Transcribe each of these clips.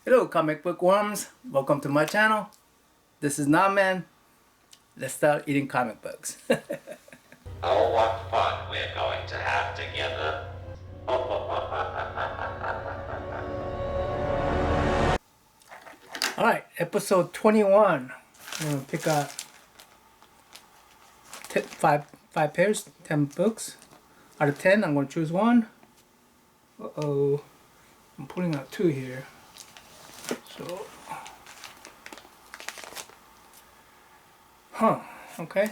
Hello comic book worms, welcome to my channel. This is Naman. Let's start eating comic books. Oh, what fun we're going to have together. Alright, episode 21. I'm going to pick out five pairs, 10 books. Out of 10, I'm going to choose one. Uh-oh, I'm pulling out two here. So, okay.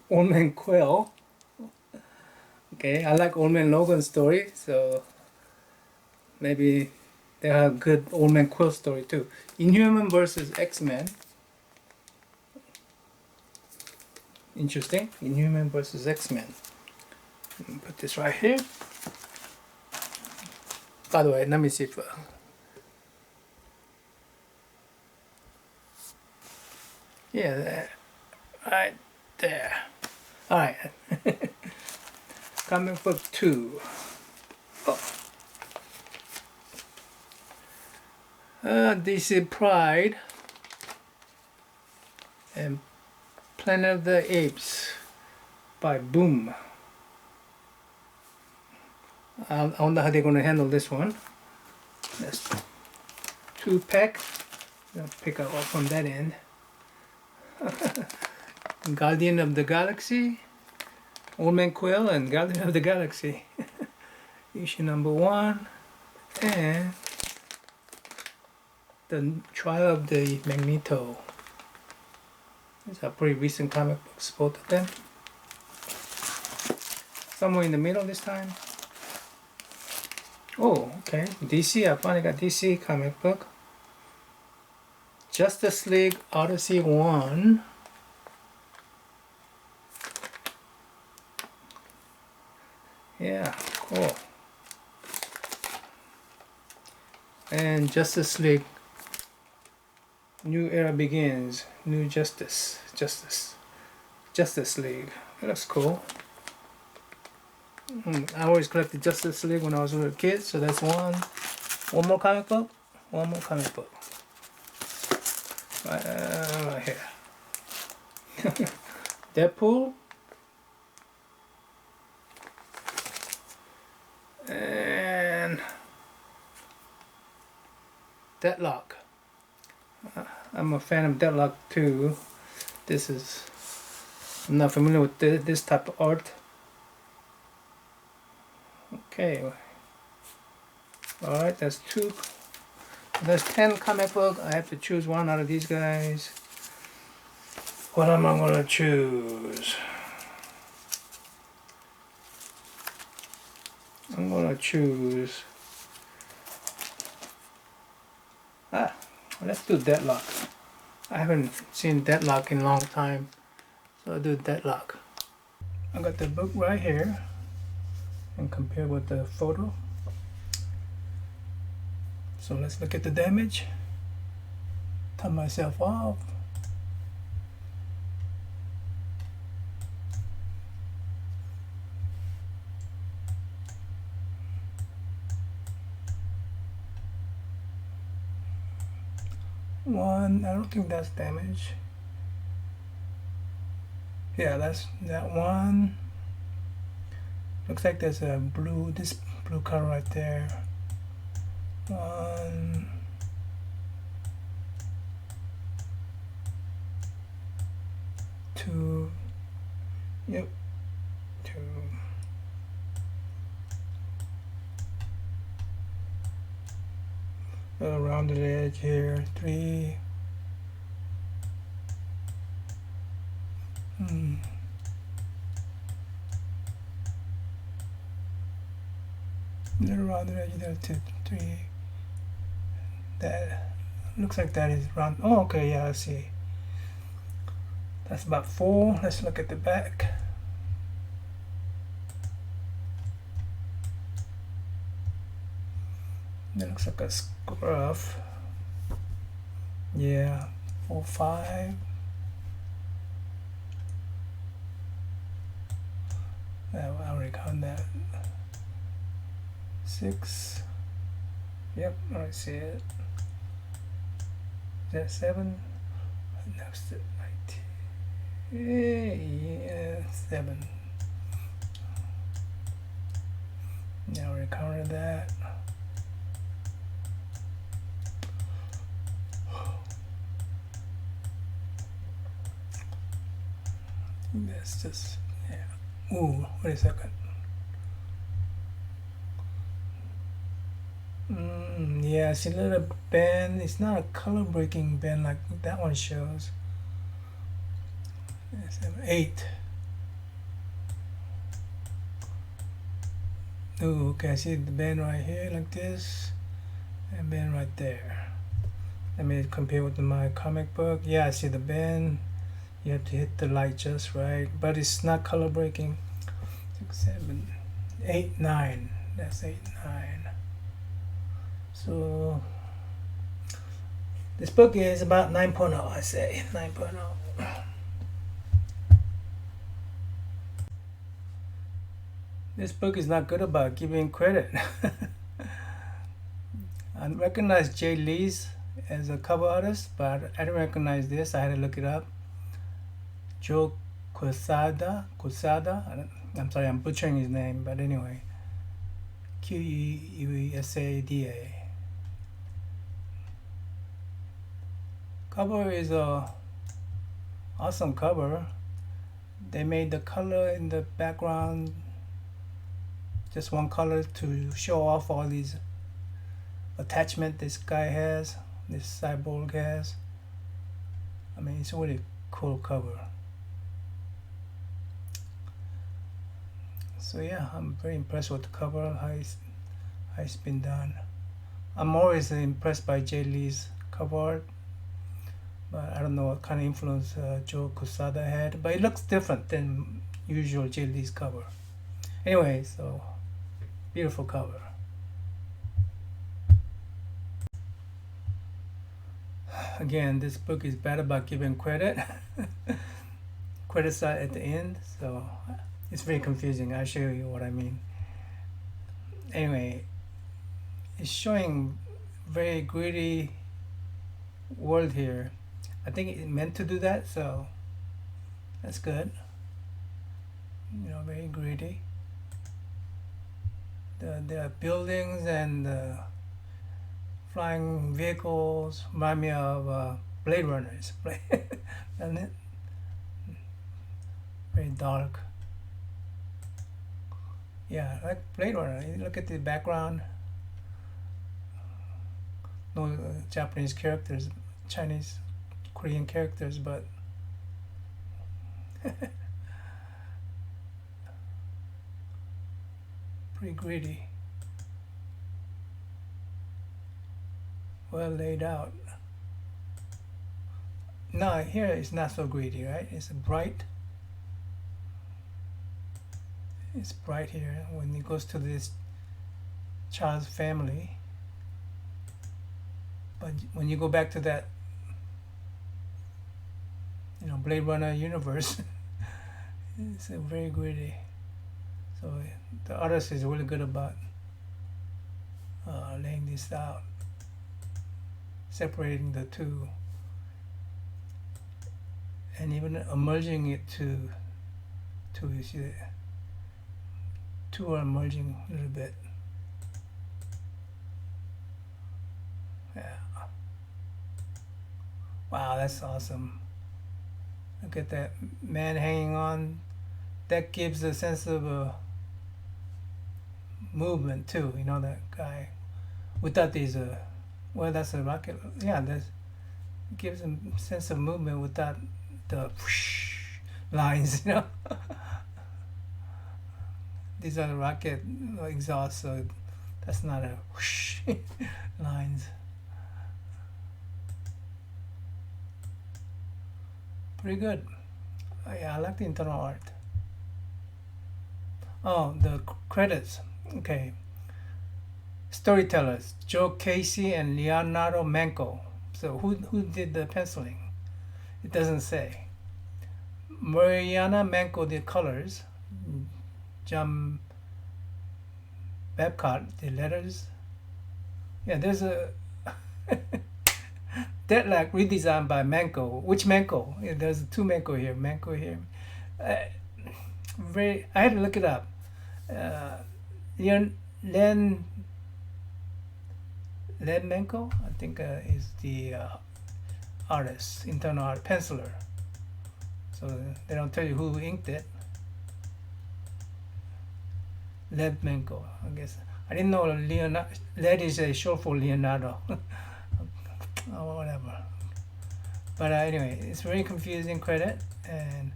Old Man Quill. Okay, I like Old Man Logan's story, so maybe they have a good Old Man Quill story too. Inhuman versus X-Men. Interesting. Inhuman versus X-Men. Put this right here. By the way, let me see if yeah, right there. All right. Comic book 2. Oh. DC Pride and Planet of the Apes by Boom. I wonder how they're going to handle this one. That's 2-pack. I'll pick up from that end. Guardian of the Galaxy, Old Man Quill, and Guardian of the Galaxy. Issue number 1, and the Trial of the Magneto. These are pretty recent comic books, both of them. Somewhere in the middle this time. Oh, okay. DC, I finally got DC comic book. Justice League Odyssey 1. Yeah, cool. And Justice League New Era Begins. New Justice League. That looks cool. I always collected Justice League when I was a little kid, so that's one. One more comic book. One more comic book. Right here. Deadpool. And Deathlock. I'm a fan of Deathlock too. I'm not familiar with this type of art. Okay. Alright, that's 2. There's 10 comic book. I have to choose one out of these guys. What am I going to choose? I'm going to choose... let's do Deathlock. I haven't seen Deathlock in a long time. So I'll do Deathlock. I got the book right here. And compare with the photo. So let's look at the damage. Turn myself off. One, I don't think that's damage. Yeah, that's that one. Looks like there's a blue, this blue color right there. 1, 2, yep, 2. Little rounded edge here, 3. Little rounded edge there, 2, 3. That looks like that is round. Oh, okay, yeah, I see. That's about 4. Let's look at the back. That looks like a scruff. Yeah, 4, 5. I already count that. 6. Yep, I see it. Is that 7? Next to 19. Yeah, 7. Now we counted that. That's just, yeah. Ooh, wait a second. Yeah, see a little bend. It's not a color breaking bend like that one shows. 8. Ooh, okay, I see the bend right here like this, and bend right there. Let me compare with my comic book. Yeah, I see the bend. You have to hit the light just right, but it's not color breaking. 6, 7, 8, 9. That's 8, 9. So this book is about 9.0, I say 9.0. This book is not good about giving credit. I recognize Jay Lee's as a cover artist, but I didn't recognize this. I had to look it up. Joe Quesada. I'm sorry, I'm butchering his name, but anyway. Quesada. Cover is a awesome cover. They made the color in the background just one color to show off all these attachment this guy has, this cyborg has. I mean, it's a really cool cover. So yeah, I'm very impressed with the cover, how it's been done. I'm always impressed by Jay Lee's cover art, but I don't know what kind of influence Joe Quesada had, but it looks different than usual Jay Lee's cover. Anyway, so beautiful cover. Again, this book is bad about giving credit. Credits are at the end, so it's very confusing. I'll show you what I mean. Anyway, it's showing very gritty world here. I think it meant to do that, so that's good. You know, very gritty. There are buildings and flying vehicles. Remind me of Blade Runners, doesn't it? Very dark. Yeah, like Blade Runner. You look at the background. No Japanese characters, Chinese, Korean characters, but pretty gritty. Well laid out. No, here it's not so gritty, right? It's bright. It's bright here when it goes to this child's family. But when you go back to that, you know, Blade Runner universe, it's very gritty. So the artist is really good about laying this out, separating the two, and even merging it to you see the two are merging a little bit. Yeah. Wow, that's awesome. Look at that man hanging on. That gives a sense of movement too. You know, that guy without these well, that's a rocket. Yeah, that gives a sense of movement without the whoosh lines. You know, these are the rocket exhausts, so that's not a whoosh lines. Pretty good. Yeah, I like the internal art. Oh, the credits. Okay. Storytellers: Joe Casey and Leonardo Manco. So who did the penciling? It doesn't say. Mariana Manco did colors. John Babcock, the letters. Yeah, there's a Deathlock redesigned by Manco. Which Manco? Yeah, there's two Manco here. Manco here. Uh, very. I had to look it up. Uh, Len Manco, I think, is the artist, internal art penciler. So they don't tell you who inked it. Lev Manco, I guess. I didn't know Leonardo. Led is a short for Leonardo. Or whatever. But anyway, it's very confusing credit, and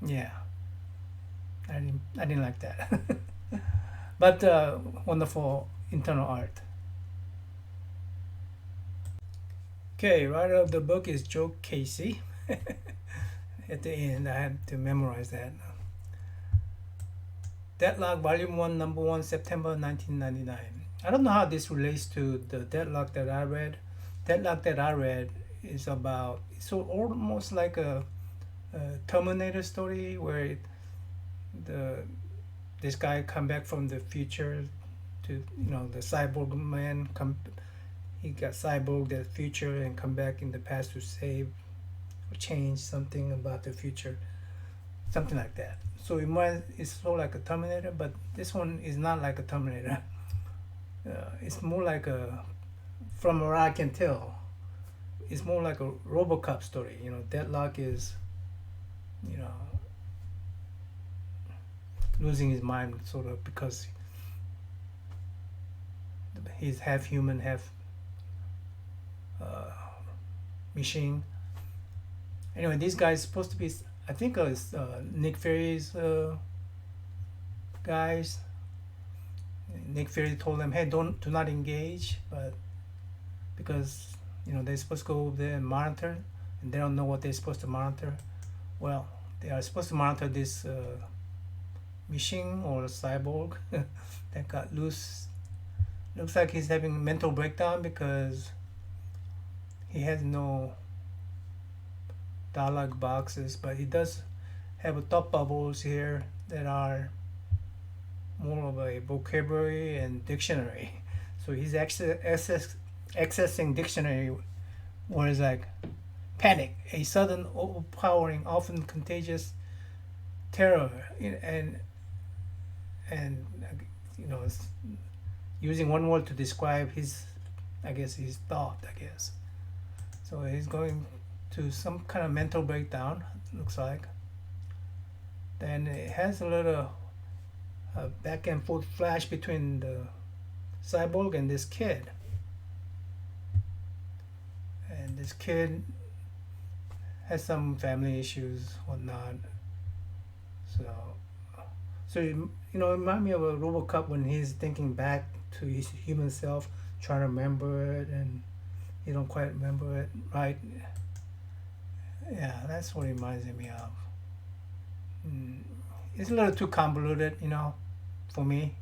yeah, I didn't like that. But wonderful internal art. Okay, writer of the book is Joe Casey. At the end, I had to memorize that. Deathlock, Volume 1, Number 1, September 1999. I don't know how this relates to the Deathlock that I read. Deathlock that I read is about, it's almost like a Terminator story where this guy come back from the future to, the cyborg man he got cyborg the future and come back in the past to save or change something about the future, something like that. So it's sort of like a Terminator, but this one is not like a Terminator. It's more like from what I can tell, it's more like a RoboCop story. Deathlock is, losing his mind sort of because he's half human, half machine. Anyway, this guy is supposed to be, I think it's Nick Fury's guys. Nick Fury told them, hey, do not engage, but because they're supposed to go over there and monitor, and they don't know what they're supposed to monitor. Well, they are supposed to monitor this machine or cyborg that got loose. Looks like he's having a mental breakdown because he has no dialogue boxes, but he does have a thought bubbles here that are more of a vocabulary and dictionary. So he's accessing dictionary words like panic, a sudden overpowering, often contagious terror, and using one word to describe his thought, I guess. So he's going to some kind of mental breakdown, looks like. Then it has a little back and forth flash between the cyborg and this kid. And this kid has some family issues, whatnot. So it reminds me of a RoboCop when he's thinking back to his human self, trying to remember it, and he don't quite remember it right. Yeah, that's what it reminds me of. It's a little too convoluted, for me.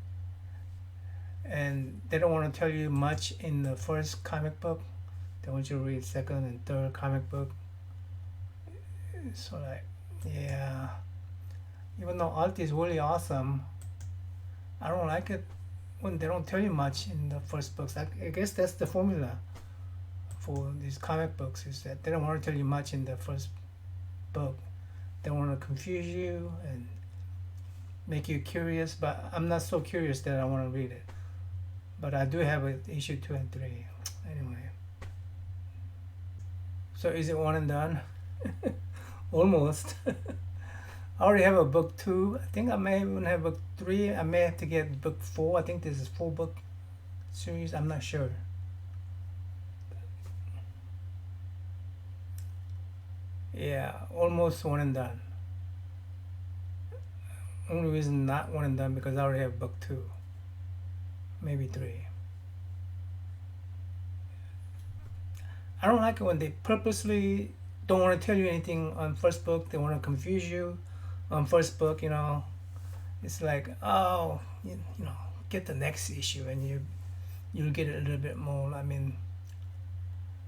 And they don't want to tell you much in the first comic book. They want you to read second and third comic book. So yeah. Even though art is really awesome, I don't like it when they don't tell you much in the first books. I guess that's the formula for these comic books, is that they don't want to tell you much in the first book. They want to confuse you and make you curious, but I'm not so curious that I want to read it. But I do have issue 2 and 3. Anyway. So is it one and done? Almost. I already have a book 2. I think I may even have book 3. I may have to get book 4. I think this is 4-book series. I'm not sure. Yeah, almost one and done. Only reason not one and done because I already have book 2. Maybe 3. I don't like it when they purposely don't want to tell you anything on first book. They want to confuse you on first book, It's like, oh, get the next issue and you'll get it a little bit more. I mean,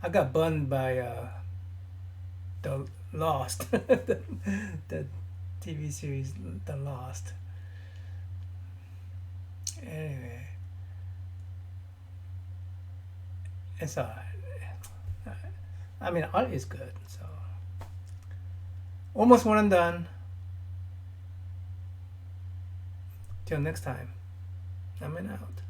I got burned by the Lost, the TV series The Lost. Anyway, it's alright. I mean, art is good, so. Almost one and done. Till next time, I'm out.